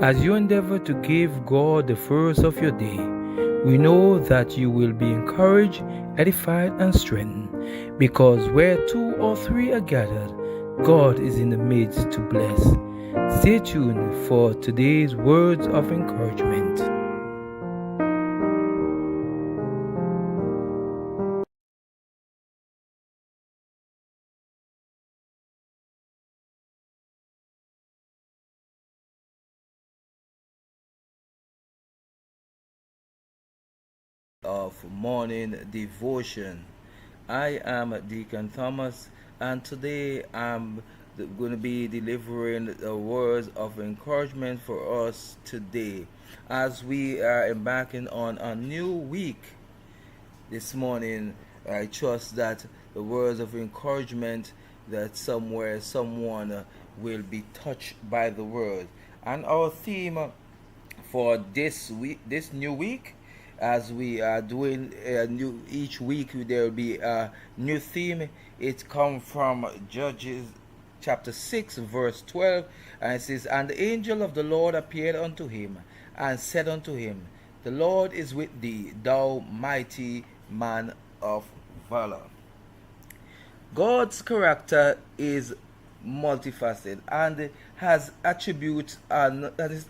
As you endeavor to give God the first of your day, we know that you will be encouraged, edified, and strengthened, because where two or three are gathered, God is in the midst to bless. Stay tuned for today's words of encouragement. Of morning devotion. I am Deacon Thomas, and today I'm going to be delivering the words of encouragement for us today as we are embarking on a new week. This morning, I trust that the words of encouragement that somewhere someone will be touched by the word. And our theme for this week, this new week, as we are doing each week, there will be a new theme. It comes from Judges chapter 6 verse 12, and it says, "And the angel of the Lord appeared unto him and said unto him, The Lord is with thee, thou mighty man of valor." God's character is multifaceted and has attributes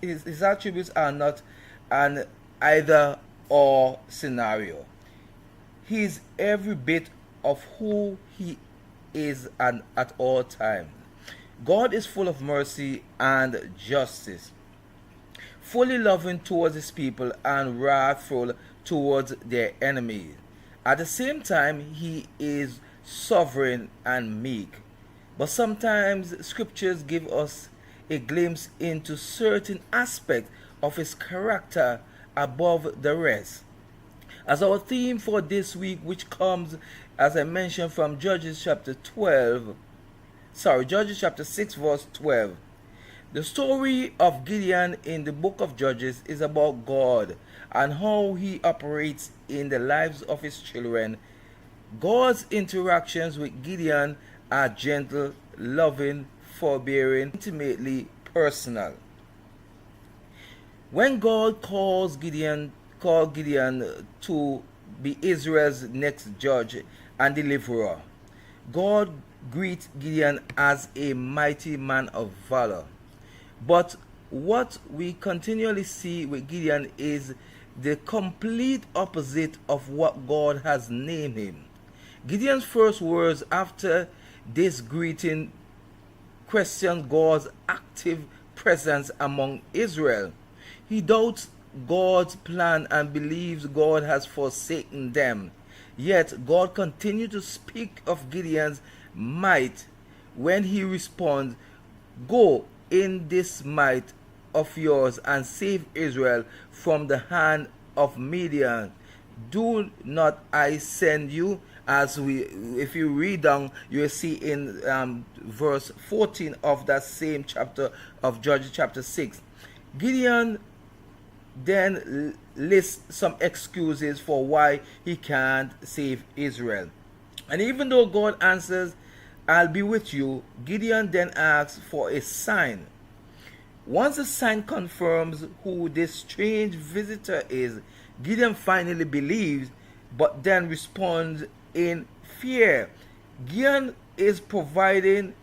his attributes are not an either or scenario. He is every bit of who he is and at all times. God is full of mercy and justice, fully loving towards his people and wrathful towards their enemies. At the same time, he is sovereign and meek. But sometimes scriptures give us a glimpse into certain aspects of his character above the rest. As our theme for this week, which comes, as I mentioned, from Judges chapter 6 verse 12. The story of Gideon in the book of Judges is about God and how he operates in the lives of his children. God's interactions with Gideon are gentle, loving, forbearing, intimately personal. When God called Gideon to be Israel's next judge and deliverer, God greets Gideon as a mighty man of valor. But what we continually see with Gideon is the complete opposite of what God has named him. Gideon's first words after this greeting question God's active presence among Israel. He doubts God's plan and believes God has forsaken them. Yet God continued to speak of Gideon's might when he responds, "Go in this might of yours and save Israel from the hand of Midian. Do not I send you?" If you read down, you will see in verse 14 of that same chapter of Judges chapter 6. Gideon then lists some excuses for why he can't save Israel. And even though God answers, "I'll be with you," Gideon then asks for a sign. Once the sign confirms who this strange visitor is, Gideon finally believes, but then responds in fear. Gideon has proven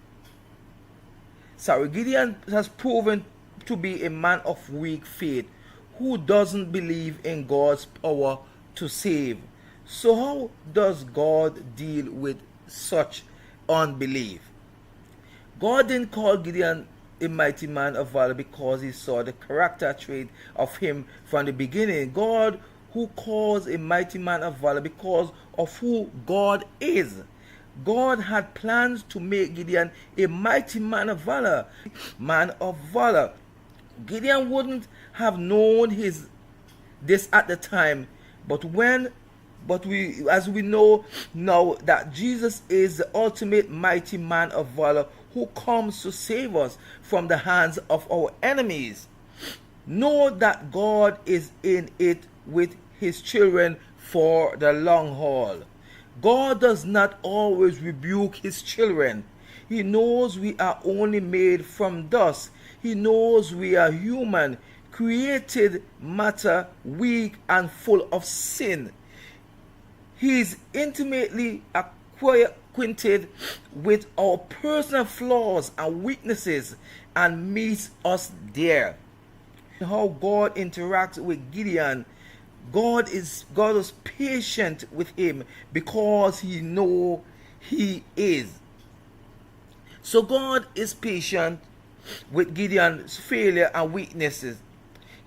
to be a man of weak faith who doesn't believe in God's power to save. So how does God deal with such unbelief? God didn't call Gideon a mighty man of valor because he saw the character trait of him from the beginning. God who calls a mighty man of valor because of who God is. God had plans to make Gideon a mighty man of valor. Gideon wouldn't have known this at the time, but as we know now that Jesus is the ultimate mighty man of valor who comes to save us from the hands of our enemies. Know that God is in it with his children for the long haul. God does not always rebuke his children. He knows we are only made from dust. He knows we are human, created matter, weak and full of sin. He is intimately acquainted with our personal flaws and weaknesses and meets us there. How God interacts with Gideon, God is patient with him because he know he is. So God is patient with Gideon's failure and weaknesses.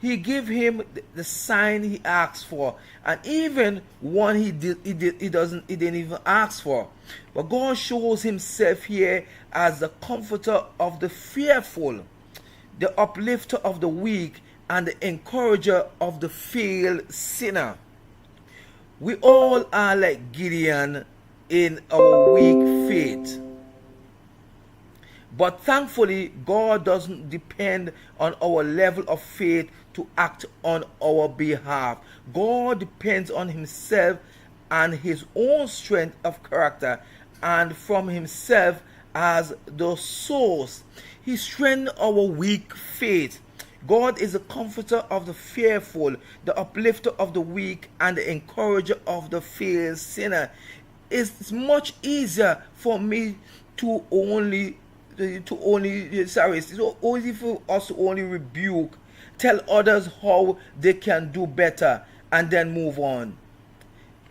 He gave him the sign he asked for, and even one he didn't even ask for. But God shows himself here as the comforter of the fearful, the uplifter of the weak, and the encourager of the failed sinner. We all are like Gideon in our weak faith. But thankfully, God doesn't depend on our level of faith to act on our behalf. God depends on himself and his own strength of character, and from himself as the source. He strengthens our weak faith. God is the comforter of the fearful, the uplifter of the weak, and the encourager of the failed sinner. It's much easier for me to only it's so easy for us to only rebuke, tell others how they can do better, and then move on.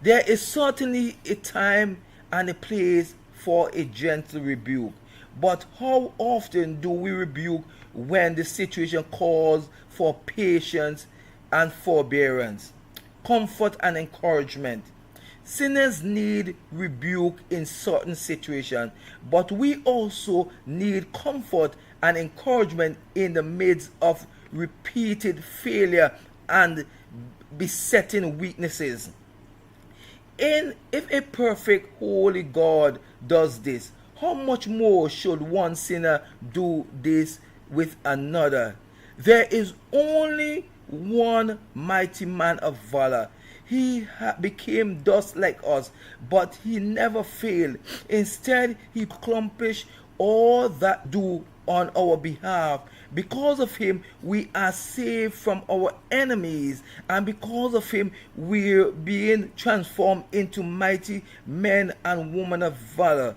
There is certainly a time and a place for a gentle rebuke, but how often do we rebuke when the situation calls for patience and forbearance, comfort and encouragement? Sinners need rebuke in certain situations, but we also need comfort and encouragement in the midst of repeated failure and besetting weaknesses. If a perfect, holy God does this, how much more should one sinner do this with another? There is only one mighty man of valor. He became dust like us, but he never failed. Instead, he accomplished all that do on our behalf. Because of him, we are saved from our enemies, and because of him, we're being transformed into mighty men and women of valor.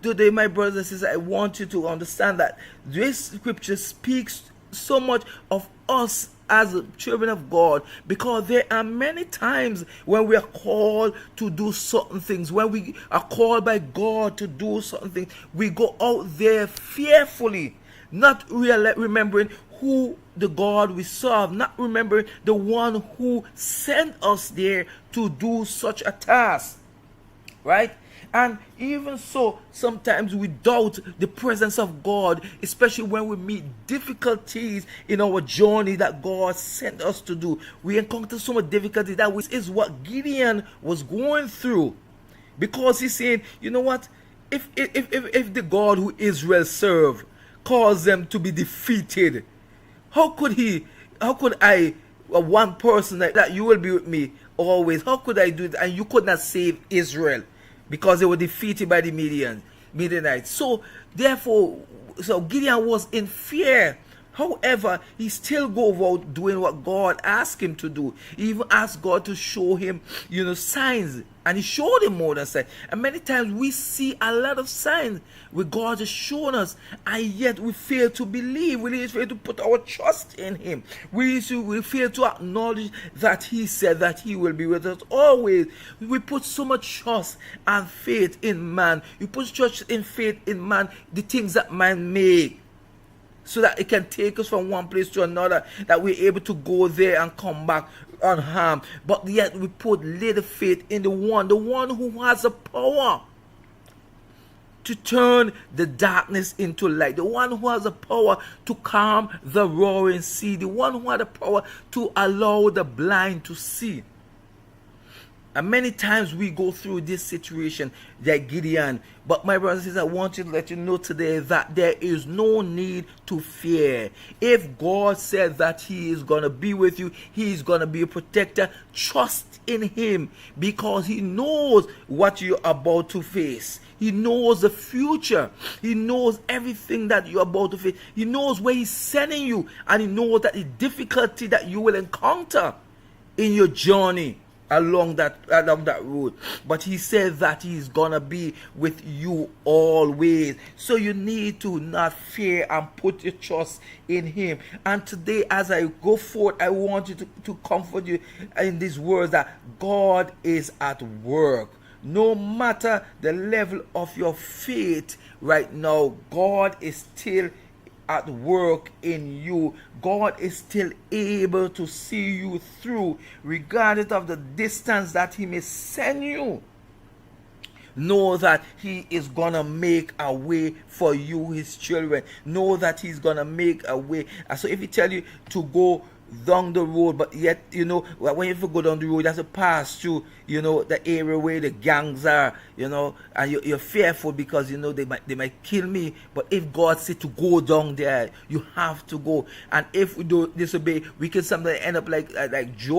Today, my brothers and sisters, I want you to understand that this scripture speaks so much of us as children of God, because there are many times when we are called to do certain things, when we are called by God to do certain things, we go out there fearfully, not really remembering who the God we serve, not remembering the one who sent us there to do such a task, right? And even so, sometimes we doubt the presence of God, especially when we meet difficulties in our journey that God sent us to do. We encounter so much difficulty. That is what Gideon was going through, because he's saying, you know what? If the God who Israel served caused them to be defeated, how could I, one person that you will be with me always, how could I do it? And you could not save Israel, because they were defeated by the Midianites. So Gideon was in fear. However, he still go about doing what God asked him to do. He even asked God to show him, signs. And he showed him more than signs. And many times we see a lot of signs where God has shown us, and yet we fail to believe. We fail to put our trust in him. We fail to acknowledge that he said that he will be with us always. We put so much trust and faith in man. We put trust and faith in man, the things that man make, so that it can take us from one place to another, that we're able to go there and come back unharmed. But yet we put little faith in the one who has the power to turn the darkness into light, the one who has the power to calm the roaring sea, the one who has the power to allow the blind to see. And many times we go through this situation like Gideon. But my brothers and sisters, I want you to let you know today that there is no need to fear. If God said that He is going to be with you, He is going to be a protector, trust in Him, because He knows what you're about to face. He knows the future. He knows everything that you're about to face. He knows where He's sending you, and He knows that the difficulty that you will encounter in your journey along that road. But He said that He's gonna be with you always. So you need to not fear and put your trust in Him. And today, as I go forth, I want you to comfort you in these words that God is at work. No matter the level of your faith right now, God is still at work in you. God is still able to see you through, regardless of the distance that He may send you. Know that He is gonna make a way for you, His children. Know that He's gonna make a way. And so if He tell you to go down the road, but yet, when you go down the road, you have to pass through, the area where the gangs are, and you're fearful because, they might kill me. But if God said to go down there, you have to go. And if we don't disobey, we can sometimes end up like Job.